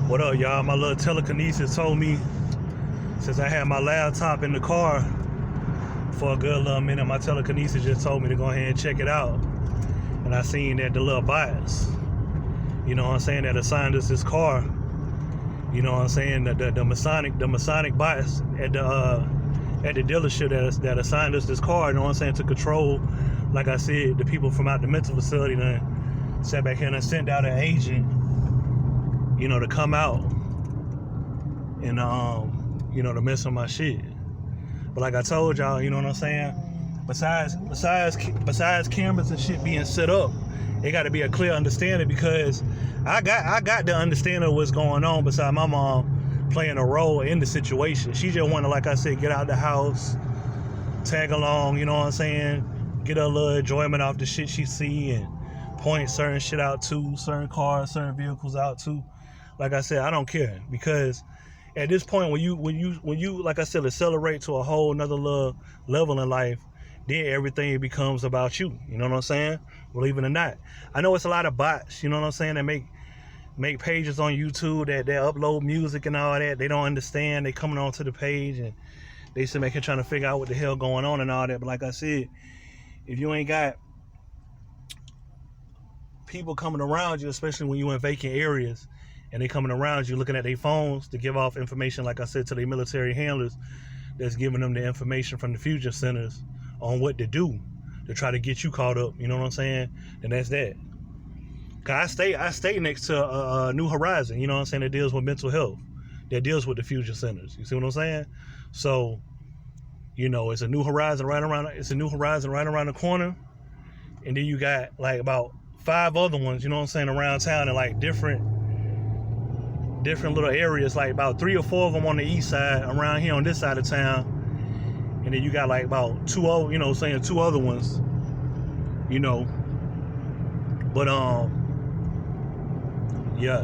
What up, y'all? My little telekinesis told me, since I had my laptop in the car for a good little minute, my telekinesis just told me to go ahead and check it out. And I seen that the little bots, you know what I'm saying, that assigned us this car, you know what I'm saying, the Masonic bots at the dealership that assigned us this car, you know what I'm saying, to control, like I said, the people from out the mental facility. Then sat back here and sent out an agent, you know, to come out and you know, to mess with my shit. But like I told y'all, you know what I'm saying, besides cameras and shit being set up, it got to be a clear understanding, because I got the understanding of what's going on, besides my mom playing a role in the situation. She just wanted, like I said, get out the house, tag along, you know what I'm saying, get a little enjoyment off the shit she see, and point certain shit out to certain cars, certain vehicles out to. Like I said, I don't care, because at this point, when you like I said, accelerate to a whole nother little level in life, then everything becomes about you. You know what I'm saying? Believe it or not. I know it's a lot of bots, you know what I'm saying, that make pages on YouTube that upload music and all that. They don't understand. They coming onto the page and they sit back here trying to figure out what the hell going on and all that. But like I said, if you ain't got people coming around you, especially when you in vacant areas, and they coming around you looking at their phones to give off information, like I said, to their military handlers that's giving them the information from the fusion centers on what to do to try to get you caught up, you know what I'm saying? And that's that. Cause I stay next to a New Horizon, you know what I'm saying, that deals with mental health, that deals with the fusion centers. You see what I'm saying? So, you know, it's a New Horizon right around the corner, and then you got like about 5 other ones, you know what I'm saying, around town in like different little areas, like about 3 or 4 of them on the east side, around here on this side of town, and then you got like about 2 other ones, you know. But yeah.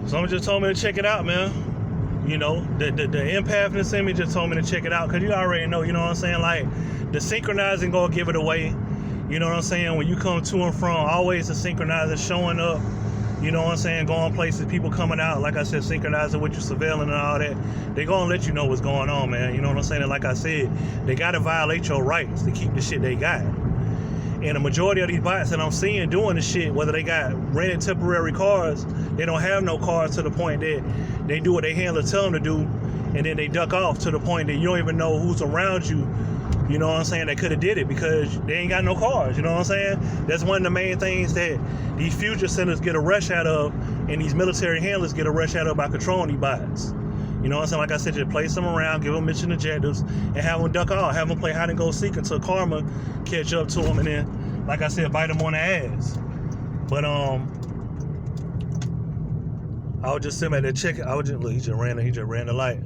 Someone just told me to check it out, man. You know, the empathness in me just told me to check it out, because you already know, you know what I'm saying, like the synchronizing gonna give it away. You know what I'm saying? When you come to and from, always the synchronizer showing up. You know what I'm saying? Going places, people coming out, like I said, synchronizing with you, surveilling and all that. They gonna let you know what's going on, man. You know what I'm saying? And like I said, they gotta violate your rights to keep the shit they got. And the majority of these bots that I'm seeing doing the shit, whether they got rented temporary cars, they don't have no cars, to the point that they do what they handlers tell them to do, and then they duck off to the point that you don't even know who's around you. You know what I'm saying? They could have did it because they ain't got no cars. You know what I'm saying? That's one of the main things that these future centers get a rush out of, and these military handlers get a rush out of, by controlling these bots. You know what I'm saying? Like I said, just place them around, give them mission objectives, and have them duck off. Have them play hide and go seek until karma catch up to them, and then, like I said, bite them on the ass. But I was just sitting back there checking. Look, he just ran the light.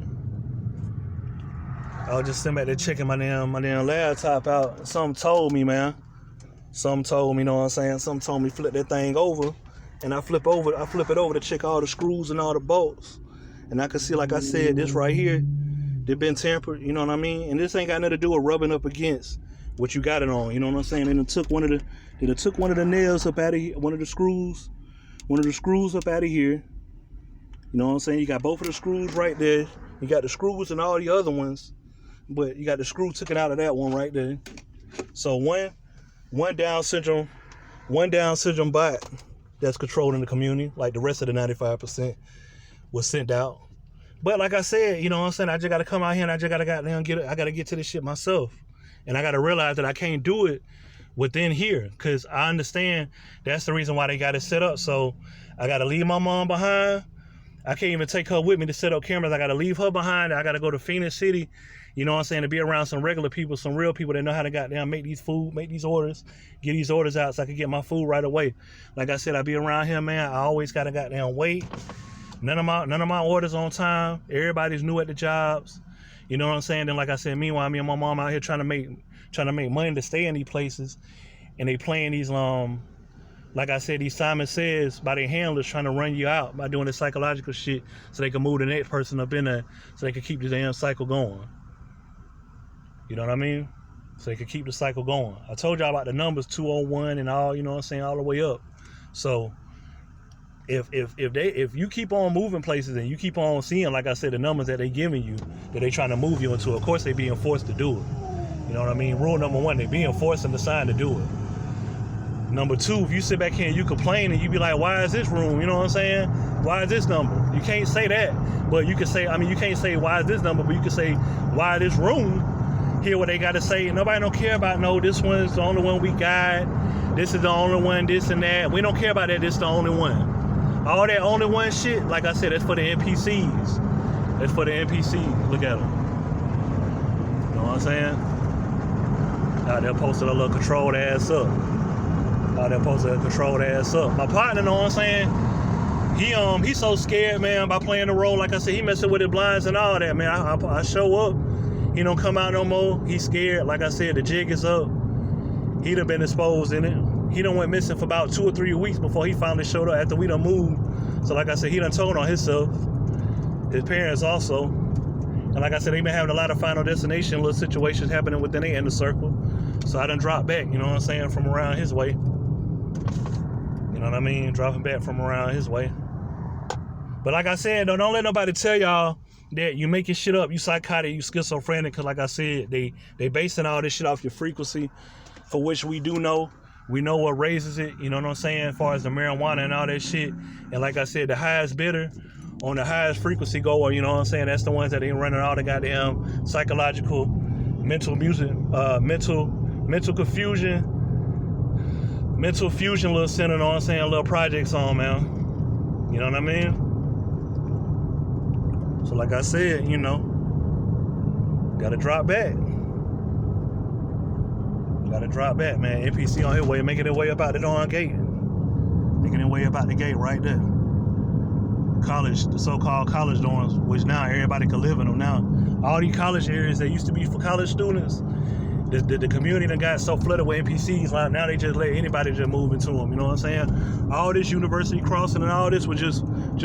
I was just sitting back there checking my damn laptop out. Something told me, man. Something told me, you know what I'm saying? Something told me flip that thing over. And I flip it over to check all the screws and all the bolts. And I can see, like I said, this right here, they've been tampered, you know what I mean? And this ain't got nothing to do with rubbing up against what you got it on, you know what I'm saying? They took one of the nails up out of here, one of the screws up out of here. You know what I'm saying? You got both of the screws right there. You got the screws and all the other ones. But you got the screw taken out of that one right there. So one Down syndrome bot that's controlled in the community, like the rest of the 95% was sent out. But like I said, you know what I'm saying, I just gotta come out here and I just gotta get to this shit myself. And I gotta realize that I can't do it within here, because I understand that's the reason why they got it set up. So I gotta leave my mom behind. I can't even take her with me to set up cameras. I gotta leave her behind. I gotta go to Phoenix City, you know what I'm saying, to be around some regular people, some real people that know how to goddamn make these orders, get these orders out so I can get my food right away. Like I said, I be around here, man. I always gotta goddamn wait. None of my orders on time. Everybody's new at the jobs. You know what I'm saying? Then like I said, meanwhile, me and my mom out here trying to make money to stay in these places, and they playing these like I said, these Simon Says by their handlers, trying to run you out by doing this psychological shit so they can move the next person up in there, so they can keep the damn cycle going. You know what I mean? So they can keep the cycle going. I told y'all about the numbers 201 and all, you know what I'm saying, all the way up. So if you keep on moving places and you keep on seeing, like I said, the numbers that they giving you, that they trying to move you into, of course they being forced to do it. You know what I mean? Rule number one, they being forced and assigned to do it. Number two, if you sit back here and you complain and you be like, why is this room? You know what I'm saying? Why is this number? You can't say that, but you can say, you can't say why is this number, but you can say why this room. Hear what they got to say. Nobody don't care about, no, this one's the only one we got. This is the only one, this and that. We don't care about that, this is the only one. All that only one shit, like I said, that's for the NPCs. That's for the NPCs. Look at them. You know what I'm saying? Out there posted a little controlled ass up. My partner, know what I'm saying? He's so scared, man, by playing the role. Like I said, he messing with the blinds and all that, man. I show up, he don't come out no more. He's scared. Like I said, the jig is up. He done been exposed in it. He done went missing for about 2 or 3 weeks before he finally showed up after we done moved. So like I said, he done told on himself. His parents also. And like I said, they been having a lot of Final Destination little situations happening within their inner circle. So I done dropped back, you know what I'm saying, from around his way. You know what I mean? Dropping back from around his way. But like I said, don't let nobody tell y'all that you making shit up, you psychotic, you schizophrenic, because like I said, they basing all this shit off your frequency, for which we do know. We know what raises it, you know what I'm saying, as far as the marijuana and all that shit. And like I said, the highest bidder on the highest frequency goer, you know what I'm saying, that's the ones that ain't running all the goddamn psychological, mental confusion, mental fusion little center, you know what I'm saying, little projects on, man. You know what I mean? So like I said, you know, gotta drop back. Gotta drop back, man. NPC on his way, making their way up out the darn gate. Making their way up out the gate right there. College, the so-called college dorms, which now everybody can live in them now. All these college areas that used to be for college students, the community done got so flooded with NPCs, like now they just let anybody just move into them, you know what I'm saying? All this university crossing and all this was just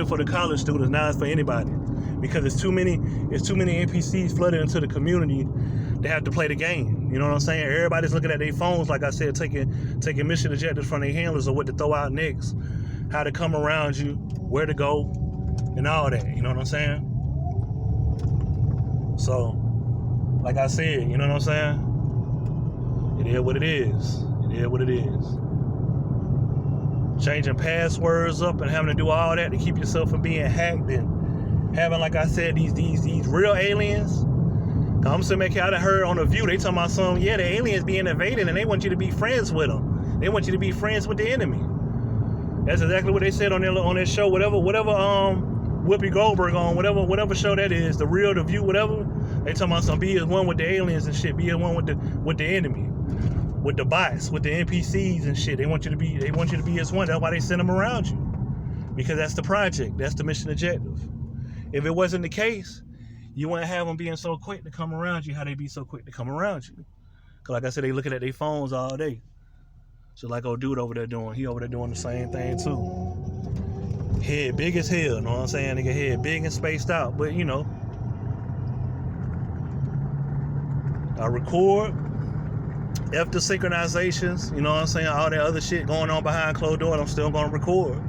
for the college students, now it's for anybody. Because it's too many NPCs flooded into the community. They have to play the game. You know what I'm saying? Everybody's looking at their phones, like I said, taking mission objectives from their handlers or what to throw out next, how to come around you, where to go, and all that. You know what I'm saying? So, like I said, you know what I'm saying? It is what it is. It is what it is. Changing passwords up and having to do all that to keep yourself from being hacked and having, like I said, these real aliens. I'm sitting back here, I heard on The View, they talking about the aliens being invaded and they want you to be friends with them. They want you to be friends with the enemy. That's exactly what they said on their show, whatever Whoopi Goldberg on, whatever show that is, The Real, The View, whatever. They talking about be as one with the aliens and shit, be as one with the enemy, with the bots, with the NPCs and shit. They want you to be as one. That's why they send them around you, because that's the project, that's the mission objective. If it wasn't the case, you wouldn't have them being so quick to come around you, how they be so quick to come around you. Because like I said, they looking at their phones all day. So like old dude over there doing, he over there doing the same thing too. Head big as hell, you know what I'm saying? Nigga head big and spaced out, but you know. I record, F the synchronizations, you know what I'm saying? All that other shit going on behind closed doors, I'm still gonna record.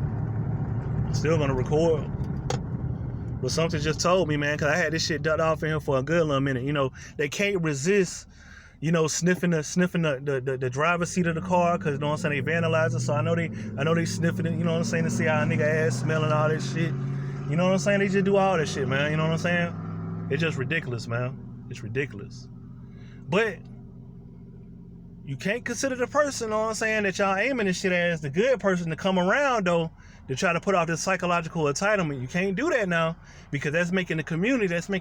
But something just told me, man, because I had this shit ducked off in here for a good little minute. You know, they can't resist, you know, sniffing the driver's seat of the car, because, you know what I'm saying, they vandalize it. So I know they sniffing it, you know what I'm saying, to see how a nigga ass smelling all this shit. You know what I'm saying? They just do all this shit, man. You know what I'm saying? It's just ridiculous, man. It's ridiculous. But you can't consider the person, you know what I'm saying, that y'all aiming this shit as the good person to come around, though, to try to put off this psychological entitlement. You can't do that now, because that's making the community, that's making